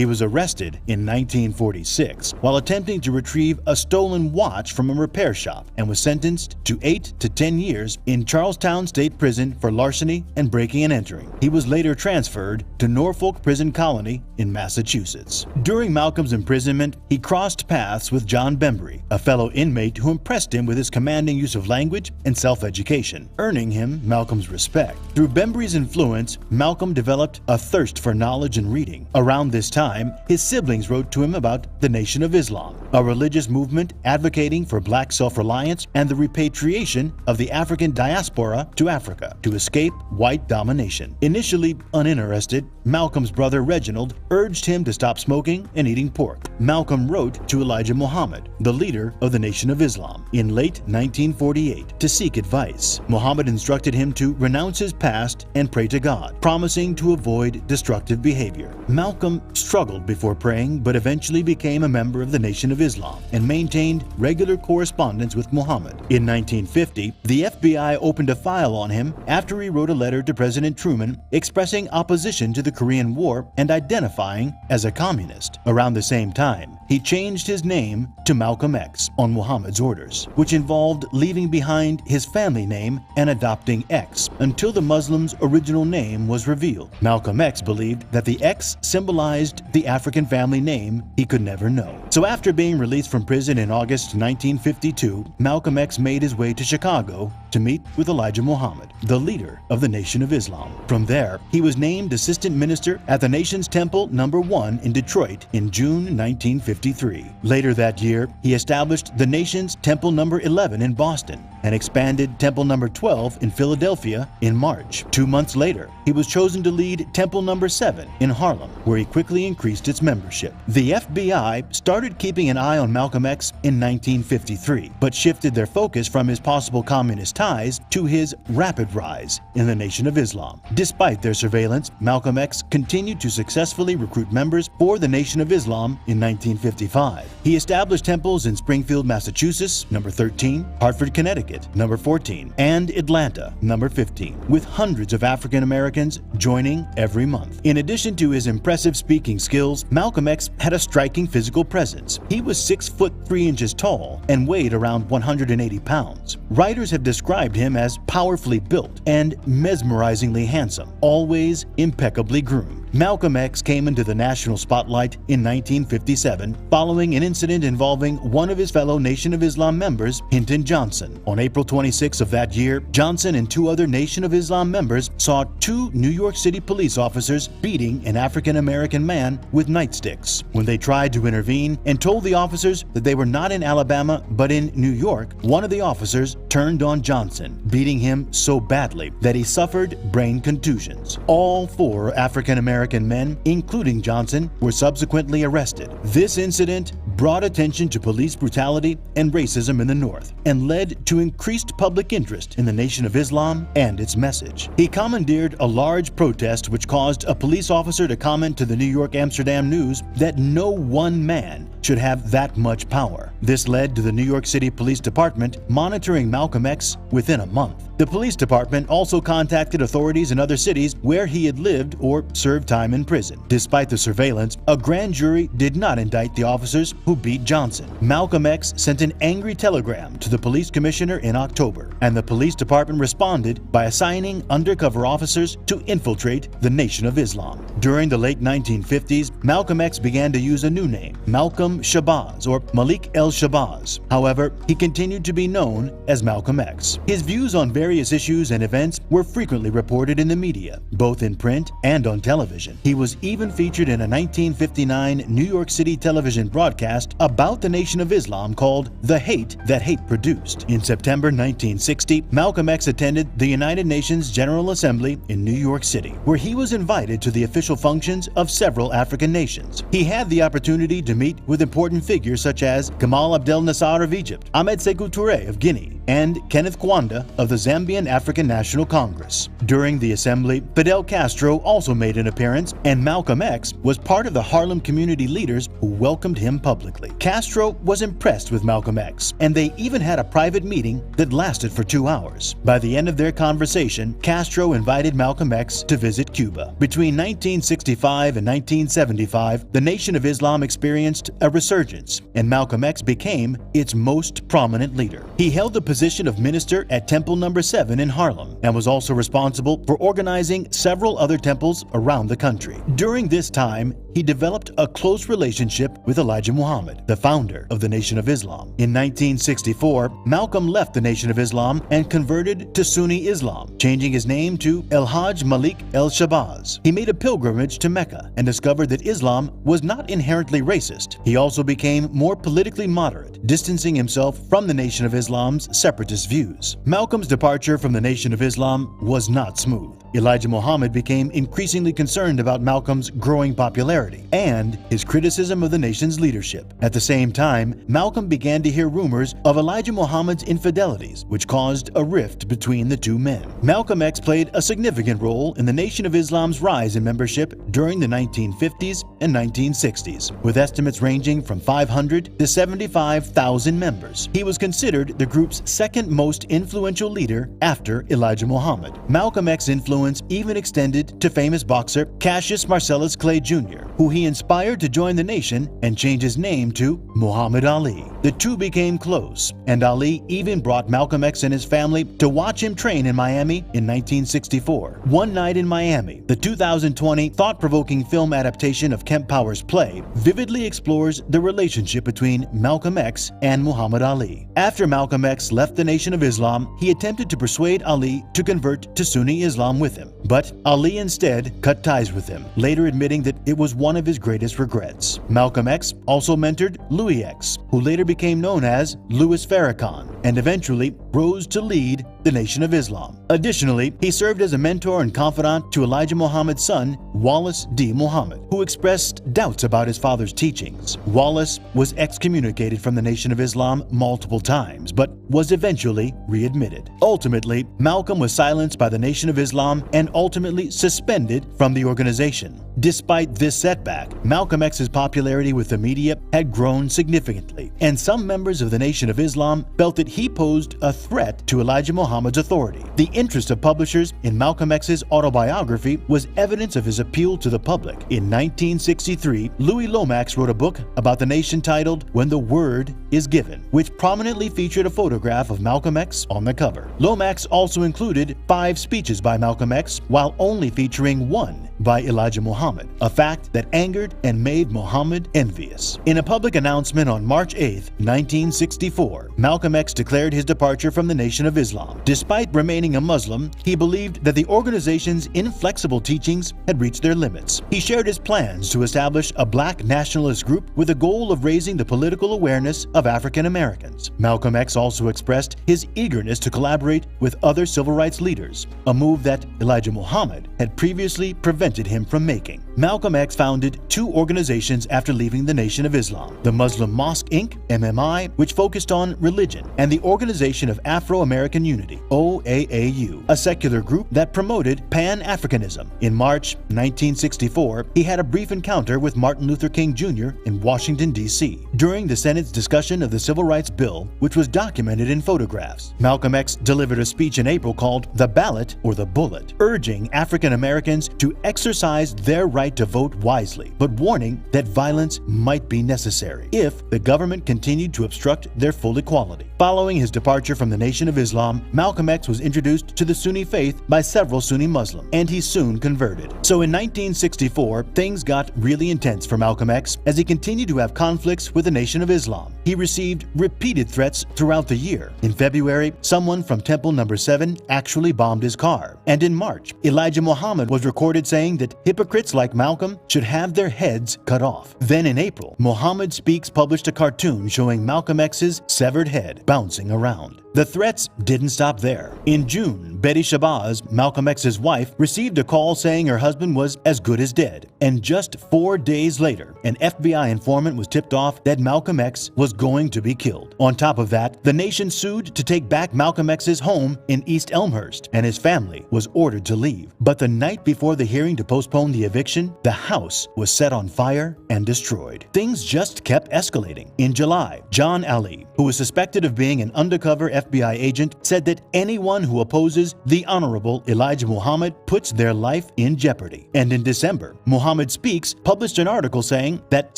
was arrested in 1946 while attempting to retrieve a stolen watch from a repair shop and was sentenced to 8 to 10 years in Charlestown State Prison for larceny and breaking and entering. He was later transferred to Norfolk Prison Colony in Massachusetts. During Malcolm's imprisonment, he crossed paths with John Bembury, a fellow inmate who impressed him with his commanding use of language and self-education, earning him Malcolm's respect. Through Bembury's influence, Malcolm developed a thirst for knowledge and reading. Around this time, his siblings wrote to him about the Nation of Islam, a religious movement advocating for black self-reliance and the repatriation of the African diaspora to Africa to escape white domination. Initially uninterested, Malcolm's brother Reginald urged him to stop smoking and eating pork. Malcolm wrote to Elijah Muhammad, the leader of the Nation of Islam, in late 1948 to seek advice. Muhammad instructed him to renounce his past and pray to God, promising to avoid destructive behavior. Malcolm struggled before praying, but eventually became a member of the Nation of Islam and maintained regular correspondence with Muhammad. In 1950, the FBI opened a file on him after he wrote a letter to President Truman expressing opposition to the Korean War and identifying as a communist. Around the same time, he changed his name to Malcolm X on Muhammad's orders, which involved leaving behind his family name and adopting X until the Muslim's original name was revealed. Malcolm X believed that the X symbolized the African family name he could never know. So after being released from prison in August 1952, Malcolm X made his way to Chicago to meet with Elijah Muhammad, the leader of the Nation of Islam. From there, he was named assistant minister at the nation's Temple No. 1 in Detroit in June 1953. Later that year, he established the nation's Temple No. 11 in Boston and expanded Temple No. 12 in Philadelphia in March. 2 months later, he was chosen to lead Temple No. 7 in Harlem, where he quickly increased its membership. The FBI started keeping an eye on Malcolm X in 1953, but shifted their focus from his possible communist ties to his rapid rise in the Nation of Islam. Despite their surveillance, Malcolm X continued to successfully recruit members for the Nation of Islam in 1955. He established temples in Springfield, Massachusetts, No. 13, Hartford, Connecticut, No. 14, and Atlanta, No. 15, with hundreds of African Americans joining every month. In addition to his impressive speaking skills, Malcolm X had a striking physical presence. He was 6 foot 3 inches tall and weighed around 180 pounds. Writers have described him as powerfully built and mesmerizingly handsome, always impeccably groomed. Malcolm X came into the national spotlight in 1957 following an incident involving one of his fellow Nation of Islam members, Hinton Johnson. On April 26 of that year, Johnson and 2 other Nation of Islam members saw 2 New York City police officers beating an African-American man with nightsticks. When they tried to intervene and told the officers that they were not in Alabama but in New York, one of the officers turned on Johnson, beating him so badly that he suffered brain contusions. All 4 African-American men, including Johnson, were subsequently arrested. This incident brought attention to police brutality and racism in the North and led to increased public interest in the Nation of Islam and its message. He commandeered a large protest which caused a police officer to comment to the New York Amsterdam News that no one man should have that much power. This led to the New York City Police Department monitoring Malcolm X within a month. The police department also contacted authorities in other cities where he had lived or served time in prison. Despite the surveillance, a grand jury did not indict the officers who beat Johnson. Malcolm X sent an angry telegram to the police commissioner in October, and the police department responded by assigning undercover officers to infiltrate the Nation of Islam. During the late 1950s, Malcolm X began to use a new name, Malcolm Shabazz or Malik el-Shabazz. However, he continued to be known as Malcolm X. His views on various issues and events were frequently reported in the media, both in print and on television. He was even featured in a 1959 New York City television broadcast about the Nation of Islam called The Hate That Hate Produced. In September 1960, Malcolm X attended the United Nations General Assembly in New York City, where he was invited to the official functions of several African nations. He had the opportunity to meet with important figures such as Gamal Abdel Nasser of Egypt, Ahmed Sékou Touré of Guinea, and Kenneth Kwanda of the Zambian African National Congress. During the assembly, Fidel Castro also made an appearance, and Malcolm X was part of the Harlem community leaders who welcomed him publicly. Castro was impressed with Malcolm X, and they even had a private meeting that lasted for 2 hours. By the end of their conversation, Castro invited Malcolm X to visit Cuba. Between 1965 and 1975, the Nation of Islam experienced a resurgence, and Malcolm X became its most prominent leader. He held the position of minister at Temple No. 7 in Harlem, and was also responsible for organizing several other temples around the country. During this time, he developed a close relationship with Elijah Muhammad, the founder of the Nation of Islam. In 1964, Malcolm left the Nation of Islam and converted to Sunni Islam, changing his name to El-Hajj Malik El-Shabazz. He made a pilgrimage to Mecca and discovered that Islam was not inherently racist. He also became more politically moderate, distancing himself from the Nation of Islam's separatist views. Malcolm's departure from the Nation of Islam was not smooth. Elijah Muhammad became increasingly concerned about Malcolm's growing popularity and his criticism of the nation's leadership. At the same time, Malcolm began to hear rumors of Elijah Muhammad's infidelities, which caused a rift between the two men. Malcolm X played a significant role in the Nation of Islam's rise in membership during the 1950s and 1960s, with estimates ranging from 500 to 75,000 members. He was considered the group's second most influential leader after Elijah Muhammad. Malcolm X's influence even extended to famous boxer Cassius Marcellus Clay Jr., who he inspired to join the nation and change his name to Muhammad Ali. The two became close, and Ali even brought Malcolm X and his family to watch him train in Miami in 1964. One Night in Miami, the 2020 thought-provoking film adaptation of Kemp Powers' play, vividly explores the relationship between Malcolm X and Muhammad Ali. After Malcolm X left the Nation of Islam, he attempted to persuade Ali to convert to Sunni Islam with him, but Ali instead cut ties with him, later admitting that it was one of his greatest regrets. Malcolm X also mentored Louis X, who later became known as Louis Farrakhan, and eventually rose to lead the Nation of Islam. Additionally, he served as a mentor and confidant to Elijah Muhammad's son, Wallace D. Muhammad, who expressed doubts about his father's teachings. Wallace was excommunicated from the Nation of Islam multiple times, but was eventually readmitted. Ultimately, Malcolm was silenced by the Nation of Islam and ultimately suspended from the organization. Despite this setback, Malcolm X's popularity with the media had grown significantly, and some members of the Nation of Islam felt that he posed a threat to Elijah Muhammad's authority. The interest of publishers in Malcolm X's autobiography was evidence of his appeal to the public. In 1963, Louis Lomax wrote a book about the nation titled When the Word is Given, which prominently featured a photograph of Malcolm X on the cover. Lomax also included 5 speeches by Malcolm X, while only featuring 1 by Elijah Muhammad, a fact that angered and made Muhammad envious. In a public announcement on March 8, 1964, Malcolm X declared his departure from the Nation of Islam. Despite remaining a Muslim, he believed that the organization's inflexible teachings had reached their limits. He shared his plans to establish a black nationalist group with the goal of raising the political awareness of African Americans. Malcolm X also expressed his eagerness to collaborate with other civil rights leaders, a move that Elijah Muhammad had previously prevented him from making. Malcolm X founded 2 organizations after leaving the Nation of Islam: the Muslim Mosque Inc. (MMI), which focused on religion, and the Organization of Afro-American Unity (OAAU), a secular group that promoted Pan-Africanism. In March 1964, he had a brief encounter with Martin Luther King Jr. in Washington, D.C. during the Senate's discussion of the Civil Rights Bill, which was documented in photographs. Malcolm X delivered a speech in April called "The Ballot or the Bullet," urging African Americans to exercise their right to vote wisely, but warning that violence might be necessary if the government continued to obstruct their full equality. Following his departure from the Nation of Islam, Malcolm X was introduced to the Sunni faith by several Sunni Muslims, and he soon converted. So in 1964, things got really intense for Malcolm X as he continued to have conflicts with the Nation of Islam. He received repeated threats throughout the year. In February, someone from Temple No. 7 actually bombed his car, and in March, Elijah Muhammad was recorded saying saying that hypocrites like Malcolm should have their heads cut off. Then in April, Muhammad Speaks published a cartoon showing Malcolm X's severed head bouncing around. The threats didn't stop there. In June, Betty Shabazz, Malcolm X's wife, received a call saying her husband was as good as dead. And just 4 days later, an FBI informant was tipped off that Malcolm X was going to be killed. On top of that, the nation sued to take back Malcolm X's home in East Elmhurst, and his family was ordered to leave. But the night before the hearing to postpone the eviction, the house was set on fire and destroyed. Things just kept escalating. In July, John Ali, who was suspected of being an undercover FBI agent, said that anyone who opposes the Honorable Elijah Muhammad puts their life in jeopardy. And in December, Muhammad Speaks published an article saying that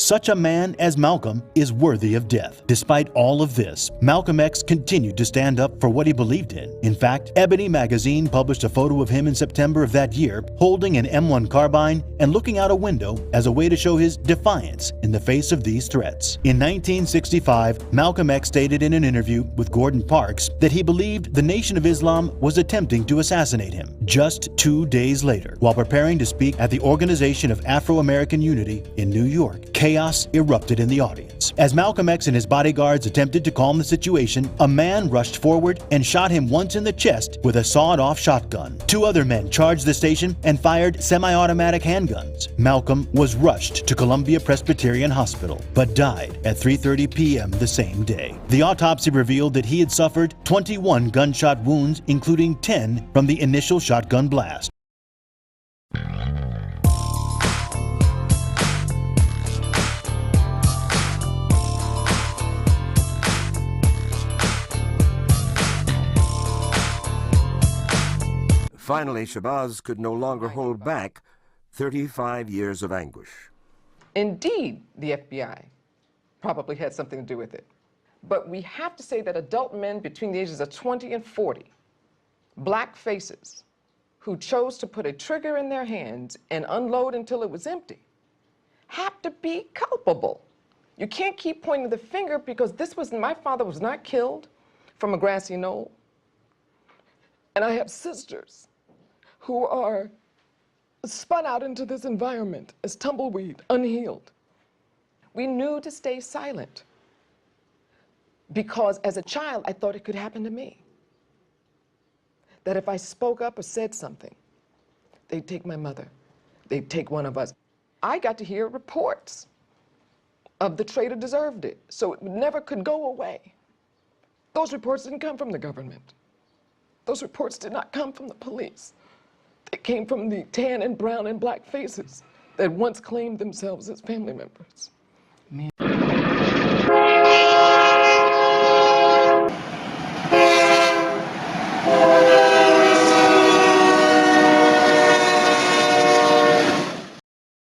such a man as Malcolm is worthy of death. Despite all of this, Malcolm X continued to stand up for what he believed in. In fact, Ebony magazine published a photo of him in September of that year holding an M1 carbine and looking out a window as a way to show his defiance in the face of these threats. In 1965, Malcolm X stated in an interview with Gordon Parks that he believed the Nation of Islam was attempting to assassinate him. Just 2 days later, while preparing to speak at the Organization of Afro-American Unity in New York, chaos erupted in the audience. As Malcolm X and his bodyguards attempted to calm the situation, a man rushed forward and shot him once in the chest with a sawed-off shotgun. 2 other men charged the station and fired semi-automatic handguns. Malcolm was rushed to Columbia Presbyterian Hospital, but died at 3:30 p.m. the same day. The autopsy revealed that he had suffered 21 gunshot wounds, including 10 from the initial shotgun blast. Finally, Shabazz could no longer hold back 35 years of anguish. Indeed, the FBI probably had something to do with it. But we have to say that adult men between the ages of 20 and 40, black faces, who chose to put a trigger in their hands and unload until it was empty, have to be culpable. You can't keep pointing the finger because my father was not killed from a grassy knoll. And I have sisters who are spun out into this environment as tumbleweed, unhealed. We knew to stay silent because as a child, I thought it could happen to me. That if I spoke up or said something, they'd take my mother, they'd take one of us. I got to hear reports of the traitor deserved it, so it never could go away. Those reports didn't come from the government. Those reports did not come from the police. They came from the tan and brown and black faces that once claimed themselves as family members.